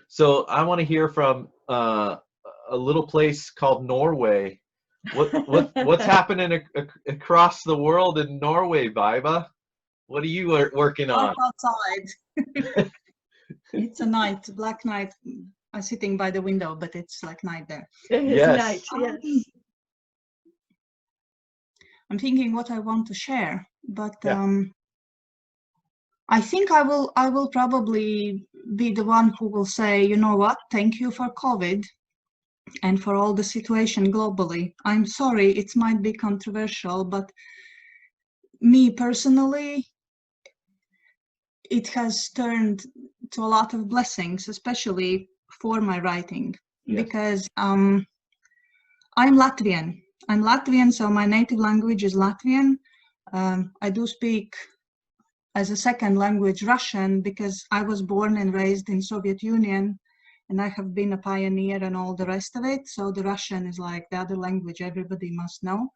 So I want to hear from a little place called Norway. What's happening across the world in Norway, Baiba? What are you working Dark on? outside. It's a night, black night. I'm sitting by the window, but it's like night there. It's night, Yes. yes. I'm thinking what I want to share, but Yeah. I think I will probably be the one who will say, you know what, thank you for COVID and for all the situation globally. I'm sorry, it might be controversial, but me personally, it has turned to a lot of blessings, especially for my writing, Yes. because I'm Latvian. I'm Latvian, so my native language is Latvian. I do speak as a second language Russian because I was born and raised in Soviet Union, and I have been a pioneer and all the rest of it. So the Russian is like the other language everybody must know.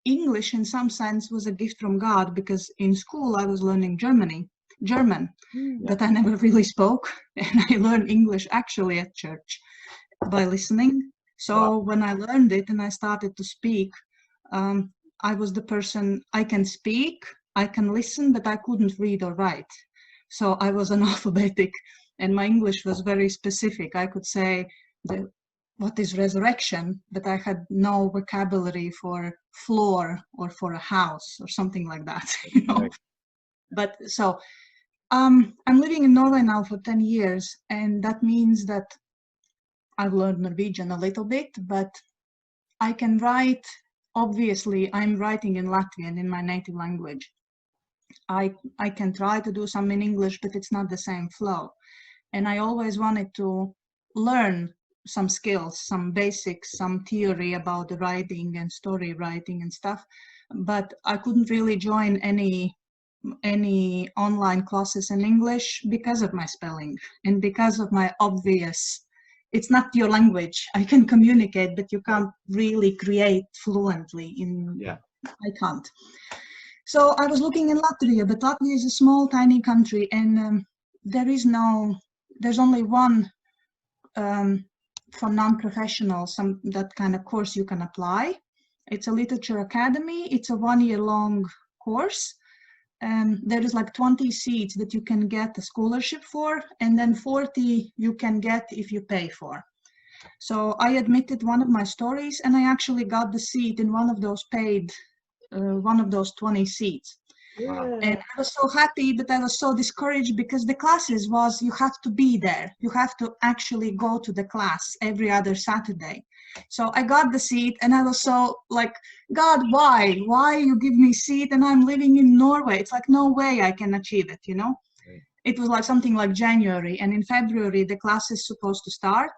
English, in some sense, was a gift from God because in school I was learning German, that I never really spoke, and I learned English actually at church by listening. So when I learned it and I started to speak, I was the person, I can speak, I can listen, but I couldn't read or write. So I was analphabetic, and my English was very specific. I could say what is resurrection, but I had no vocabulary for floor or for a house or something like that, you know. Right. But so I'm living in Norway now for 10 years, and that means that I've learned Norwegian a little bit, but I can write. Obviously, I'm writing in Latvian, in my native language. I can try to do some in English, but it's not the same flow. And I always wanted to learn some skills, some basics, some theory about the writing and story writing and stuff, but I couldn't really join any online classes in English because of my spelling and because of my obvious, it's not your language. I can communicate, but you can't really create fluently in, I can't. So I was looking in Latvia, but Latvia is a small, tiny country, and there's only one for non-professionals, that kind of course you can apply. It's a literature academy. It's a 1-year-long course. There is like 20 seats that you can get a scholarship for, and then 40 you can get if you pay for. So I admitted one of my stories, and I actually got the seat in one of those paid, one of those 20 seats. Wow. And I was so happy, but I was so discouraged because the classes was, you have to be there. You have to actually go to the class every other Saturday. So I got the seat, and I was so like, God, why? Why you give me seat and I'm living in Norway? It's like, no way I can achieve it, you know? Right. It was like something like January, and in February, the class is supposed to start.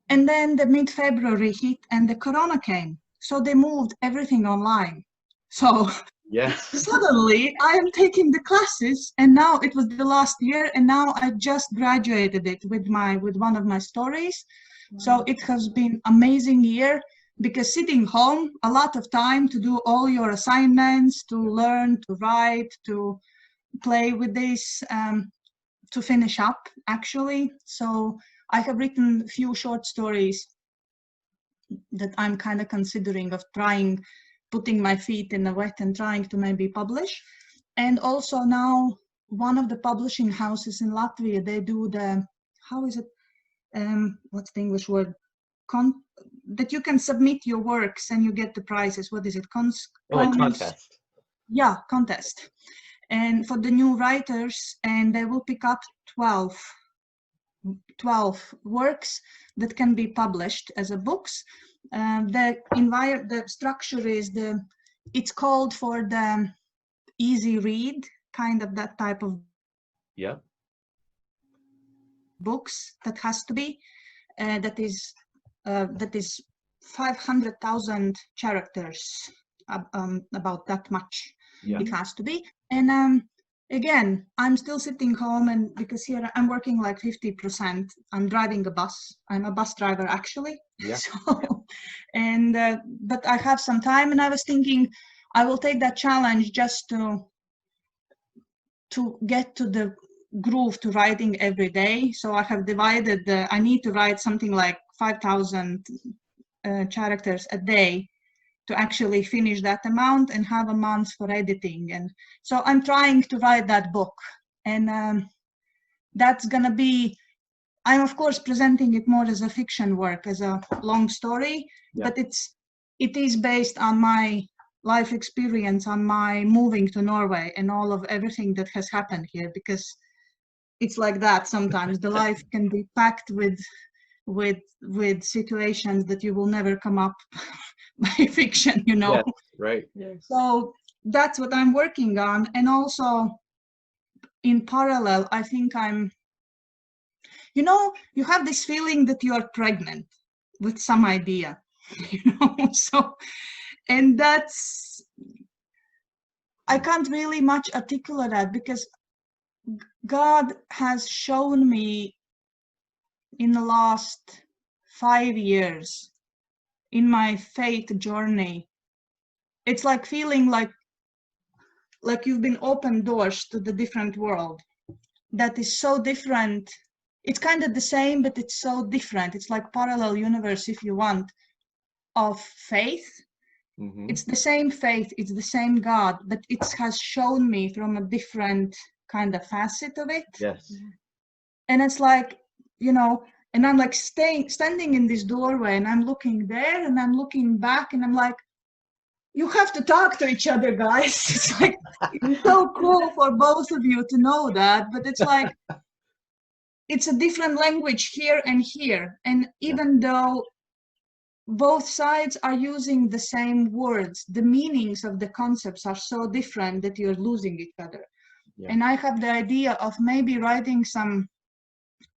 And then the mid-February hit and the corona came. So they moved everything online. So Yes. suddenly I am taking the classes, and now it was the last year, and now I just graduated it with one of my stories. So it has been amazing year, because sitting home, a lot of time to do all your assignments, to learn, to write, to play with this, to finish up actually. So I have written a few short stories that I'm kind of considering of putting my feet in the wet and trying to maybe publish. And also now one of the publishing houses in Latvia, they do the, how is it, what's the English word, that you can submit your works and you get the prizes. What is it? Contest. Yeah, contest. And for the new writers, and they will pick up 12 works that can be published as a books. The structure is it's called for the easy read, kind of that type of books that has to be, that is 500,000 characters, about that much. It has to be. And again, I'm still sitting home, and because here I'm working like 50%. I'm driving a bus. I'm a bus driver actually. So, and but I have some time, and I was thinking I will take that challenge just to get to groove to writing every day. So I have divided I need to write something like 5,000 characters a day to actually finish that amount and have a month for editing. And so I'm trying to write that book. And that's gonna be, I'm of course presenting it more as a fiction work, as a long story, but it is based on my life experience, on my moving to Norway and all of everything that has happened here, because it's like that sometimes. The life can be packed with situations that you will never come up by fiction, you know. Yes, right. So that's what I'm working on. And also in parallel, I think I'm, you know, you have this feeling that you're pregnant with some idea, you know. So, and that's, I can't really much articulate that, because God has shown me in the last 5 years in my faith journey, it's like feeling like you've been opened doors to the different world that is so different. It's kind of the same, but it's so different. It's like parallel universe, if you want, of faith. Mm-hmm. It's the same faith, it's the same God, but it has shown me from a different kind of facet of it. Yes. And it's like, you know, and I'm like standing in this doorway, and I'm looking there and I'm looking back, and I'm like, you have to talk to each other, guys. It's like, it's so cool for both of you to know that, but it's like, it's a different language here and here. And even though both sides are using the same words, the meanings of the concepts are so different that you're losing each other. Yeah. And I have the idea of maybe writing some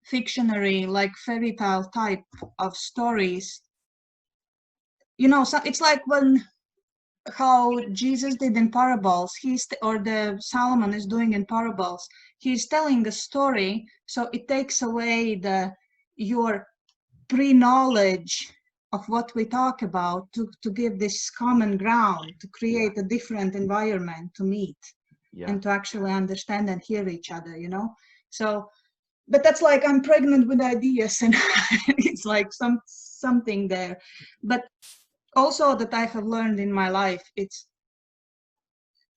fictionary, like fairy tale type of stories. You know, so it's like when how Jesus did in parables, or the Solomon is doing in parables. He's telling a story, so it takes away your pre-knowledge of what we talk about to give this common ground, to create a different environment to meet and to actually understand and hear each other, you know. So, but that's like, I'm pregnant with ideas, and it's like something there. But also that I have learned in my life, it's,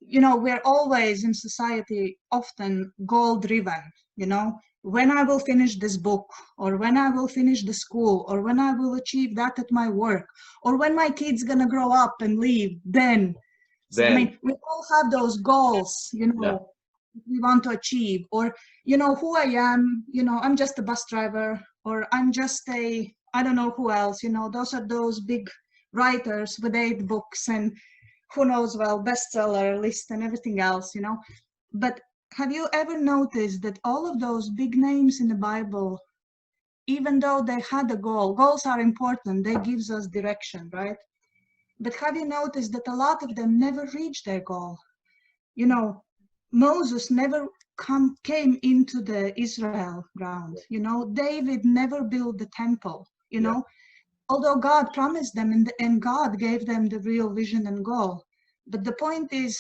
you know, we're always in society often goal driven, you know, when I will finish this book, or when I will finish the school, or when I will achieve that at my work, or when my kid's gonna grow up and leave, then. So, I mean, we all have those goals, you know, we want to achieve, or, you know, who I am, you know, I'm just a bus driver, or I'm just I don't know who else, you know, those are those big writers with 8 books and who knows, well, bestseller list and everything else, you know. But have you ever noticed that all of those big names in the Bible, even though they had a goal, goals are important, they gives us direction, right? But have you noticed that a lot of them never reached their goal? You know, Moses never came into the Israel ground, you know, David never built the temple, you know, although God promised them, and God gave them the real vision and goal. But the point is,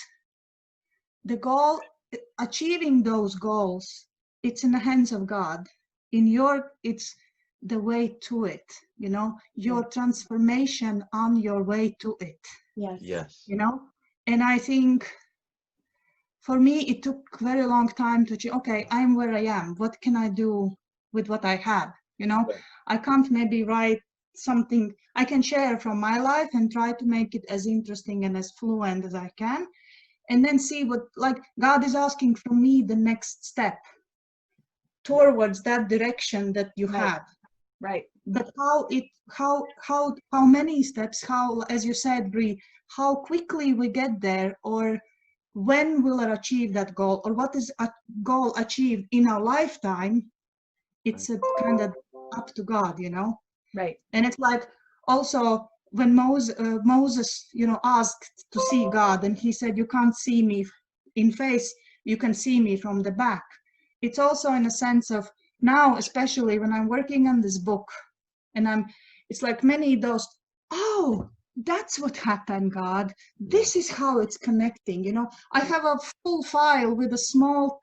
the goal, achieving those goals, it's in the hands of God. It's the way to it, you know, your transformation on your way to it. Yes. You know, and I think for me, it took a very long time to achieve, okay, I'm where I am. What can I do with what I have? You know, I can't maybe write something I can share from my life and try to make it as interesting and as fluent as I can. And then see what, like, God is asking from me the next step towards that direction that you have. Right. But how many steps, how, as you said, Brie, how quickly we get there, or when will I achieve that goal, or what is a goal achieved in our lifetime, it's a kind of up to God, you know. Right. And it's like, also when Moses, you know, asked to see God, and he said, you can't see me in face, you can see me from the back. It's also in a sense of, now, especially when I'm working on this book, and it's like many of those, oh, that's what happened, God. This is how it's connecting. You know, I have a full file with a small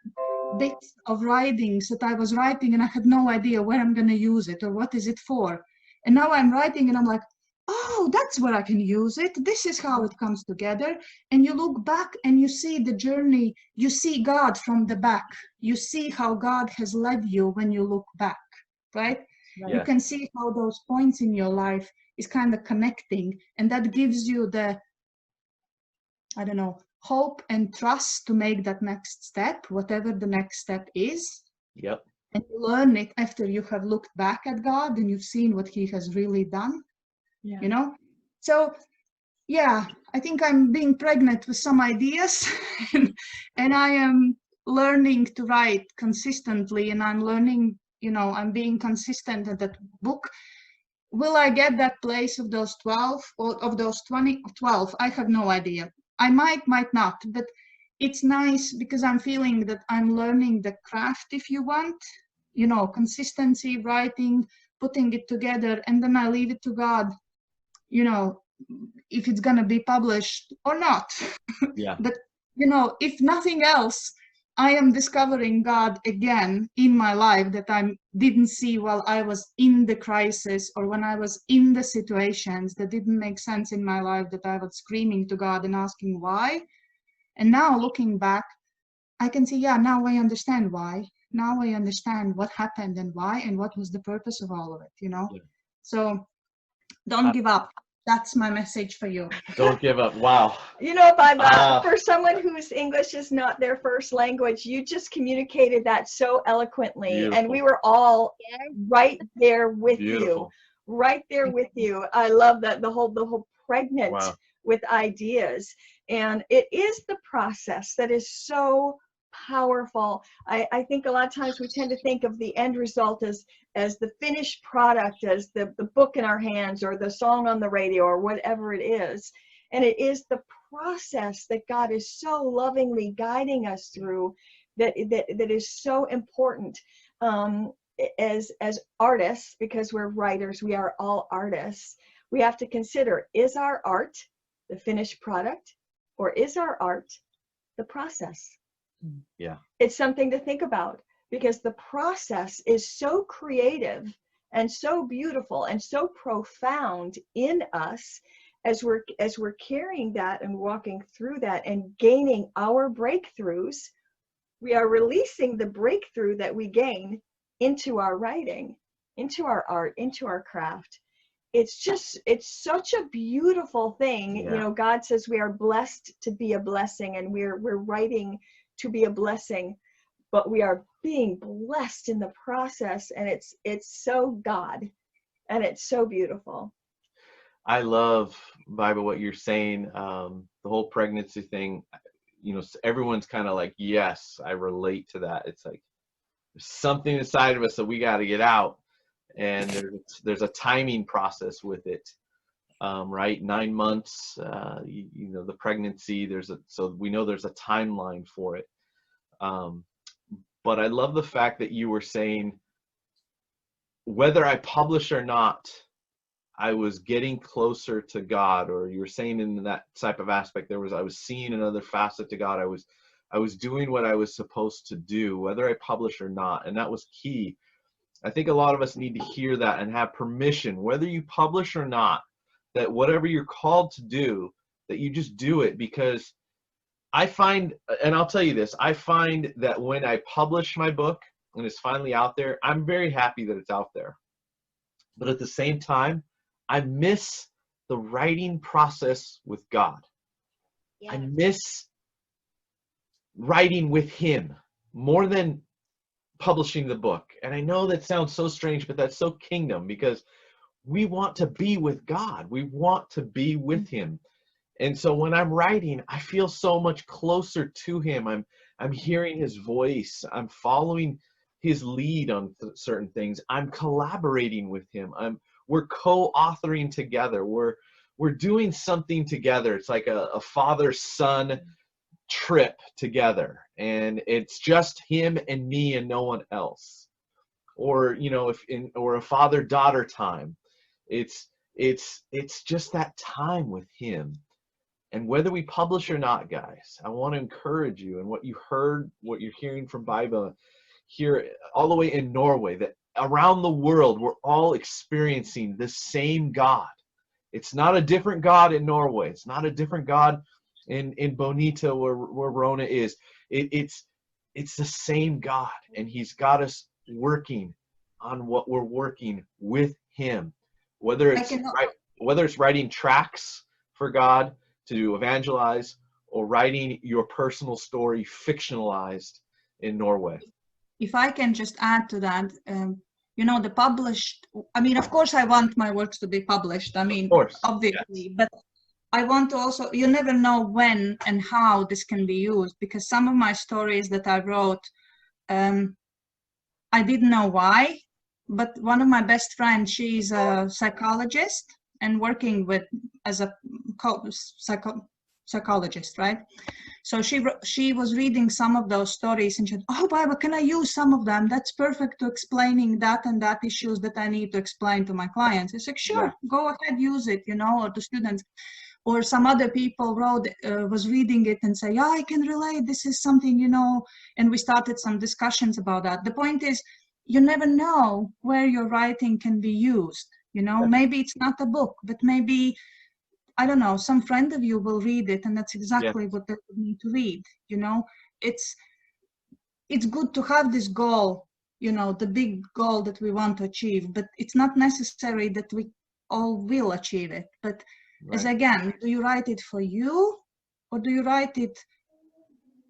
bits of writings that I was writing, and I had no idea where I'm going to use it or what is it for. And now I'm writing and I'm like, oh, that's where I can use it. This is how it comes together. And you look back and you see the journey. You see God from the back. You see how God has led you when you look back, right? Right. You Yes. can see how those points in your life is kind of connecting, and that gives you the, I don't know, hope and trust to make that next step, whatever the next step is. Yep. And you learn it after you have looked back at God and you've seen what He has really done, Yeah. you know? So, yeah, I think I'm being pregnant with some ideas and I am learning to write consistently, and I'm learning, you know, I'm being consistent at that book. Will I get that place of those 12 or of those 20, 12? I have no idea. I might not, but it's nice because I'm feeling that I'm learning the craft, if you want, you know, consistency, writing, putting it together, and then I leave it to God, you know, if it's going to be published or not. Yeah. But, you know, if nothing else, I am discovering God again in my life that I didn't see while I was in the crisis, or when I was in the situations that didn't make sense in my life, that I was screaming to God and asking why. And now looking back, I can see, yeah, now I understand why. Now I understand what happened and why, and what was the purpose of all of it, you know? Yeah. So don't give up. That's my message for you. Don't give up. Wow. You know, Baiba, Ah. for someone whose English is not their first language, you just communicated that so eloquently, and we Beautiful. were all right there with you, Beautiful. right there with you. I love that, the whole pregnant Wow. with ideas, and it is the process that is so powerful. I think a lot of times we tend to think of the end result as the finished product, as the book in our hands or the song on the radio or whatever it is. And it is the process that God is so lovingly guiding us through that is so important. As artists, because we're writers, we are all artists. We have to consider, is our art the finished product, or is our art the process? Yeah. It's something to think about, because the process is so creative and so beautiful and so profound in us as we're carrying that and walking through that and gaining our breakthroughs. We are releasing the breakthrough that we gain into our writing, into our art, into our craft. It's such a beautiful thing. Yeah. You know, God says we are blessed to be a blessing, and we're writing to be a blessing, but we are being blessed in the process, and it's so God, and it's so beautiful. I love, Baiba, what you're saying. The whole pregnancy thing, you know, everyone's kind of like, yes, I relate to that. It's like there's something inside of us that we got to get out, and there's a timing process with it, right? 9 months, you know, the pregnancy. So we know there's a timeline for it. But I love the fact that you were saying, whether I publish or not, I was getting closer to God, or you were saying in that type of aspect, I was seeing another facet to God. I was doing what I was supposed to do, whether I publish or not. And that was key. I think a lot of us need to hear that and have permission, whether you publish or not, that whatever you're called to do, that you just do it. Because I find, and I'll tell you this, I find that when I publish my book and it's finally out there, I'm very happy that it's out there. But at the same time, I miss the writing process with God. Yeah. I miss writing with Him more than publishing the book. And I know that sounds so strange, but that's so kingdom, because we want to be with God. We want to be with Him. And so when I'm writing, I feel so much closer to Him. I'm hearing His voice. I'm following His lead on certain things. I'm collaborating with Him. We're co-authoring together. We're doing something together. It's like a father-son trip together, and it's just Him and me and no one else. Or, you know, or a father-daughter time. It's it's just that time with him. And whether we publish or not, guys, I want to encourage you, and what you heard, what you're hearing from Baiba here all the way in Norway, that around the world we're all experiencing the same God. It's not a different God in Norway. It's not a different God in Bonita where Rona is. It's the same God, and he's got us working on what we're working with him, whether it's writing tracks for God to evangelize, or writing your personal story fictionalized in Norway. If I can just add to that, you know, the published, I mean, of course I want my works to be published, I mean, obviously, yes. But I want to also, you never know when and how this can be used, because some of my stories that I wrote, I didn't know why, but one of my best friends, she's a psychologist and working with as a psychologist, right? So she was reading some of those stories and she said, oh, Baiba, can I use some of them? That's perfect to explaining that and that issues that I need to explain to my clients. I said, sure, go ahead, use it, you know, or to students. Or some other people was reading it and say, yeah, I can relate, this is something, you know, and we started some discussions about that. The point is, you never know where your writing can be used, you know, maybe it's not a book, but maybe, I don't know, some friend of you will read it and that's exactly what they need to read, you know. It's good to have this goal, you know, the big goal that we want to achieve, but it's not necessary that we all will achieve it. But as again, do you write it for you, or do you write it,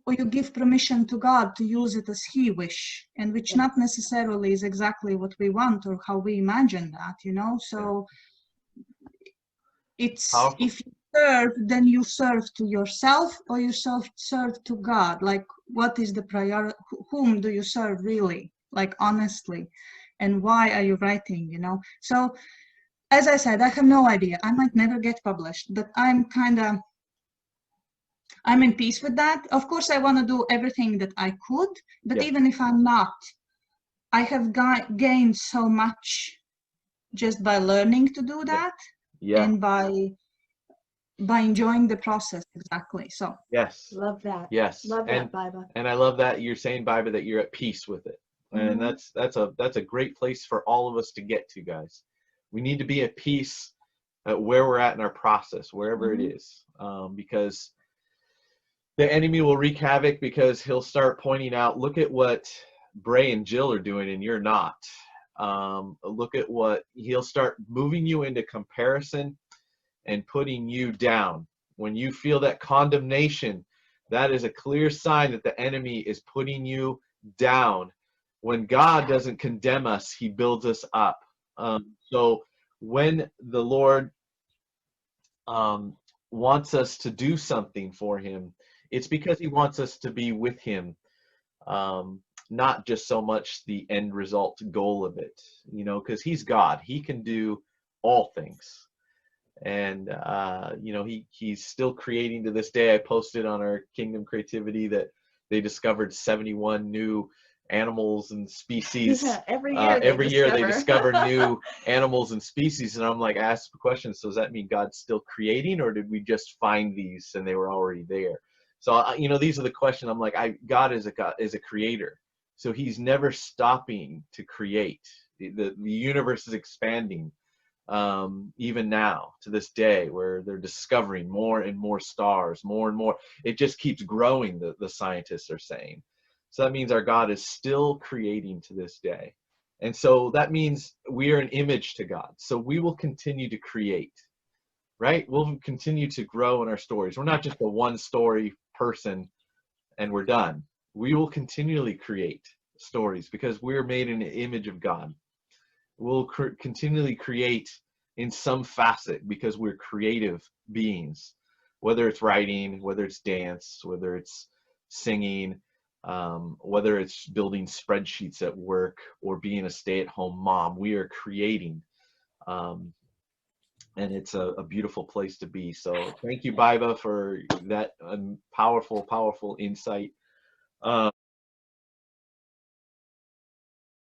or you give permission to God to use it as he wish, and which not necessarily is exactly what we want or how we imagine that, you know. So it's powerful. If you serve, then you serve to yourself, or you serve to God. Like, what is the priority? Whom do you serve really, like, honestly, and why are you writing, you know? So as I said, I have no idea. I might never get published, but I'm in peace with that. Of course, I want to do everything that I could, but even if I'm not, I have gained so much just by learning to do that, and by enjoying the process. Exactly. So love that. Love that, Baiba. And I love that you're saying, Baiba, that you're at peace with it. And that's a great place for all of us to get to, guys. We need to be at peace at where we're at in our process, wherever it is, because the enemy will wreak havoc, because he'll start pointing out, look at what Bray and Jill are doing and you're not. Look at what he'll start moving you into comparison and putting you down. When you feel that condemnation, that is a clear sign that the enemy is putting you down. When God doesn't condemn us, he builds us up. So when the Lord wants us to do something for him, it's because he wants us to be with him, not just so much the end result goal of it, you know, because he's God. He can do all things. And, you know, he's still creating to this day. I posted on our Kingdom Creativity that they discovered 71 new animals and species. Every year they discover new animals and species, and I'm like, I asked the question, so does that mean God's still creating, or did we just find these and they were already there? So you know, these are the questions. I'm like, God is a creator, so he's never stopping to create. The universe is expanding, even now to this day, where they're discovering more and more stars, more and more. It just keeps growing, the scientists are saying. So that means our God is still creating to this day. And so that means we are an image to God. So we will continue to create, right? We'll continue to grow in our stories. We're not just a one story person and we're done. We will continually create stories because we're made in the image of God. We'll continually create in some facet because we're creative beings, whether it's writing, whether it's dance, whether it's singing, whether it's building spreadsheets at work or being a stay-at-home mom. We are creating, and it's a beautiful place to be. So thank you, Baiba, for that powerful insight.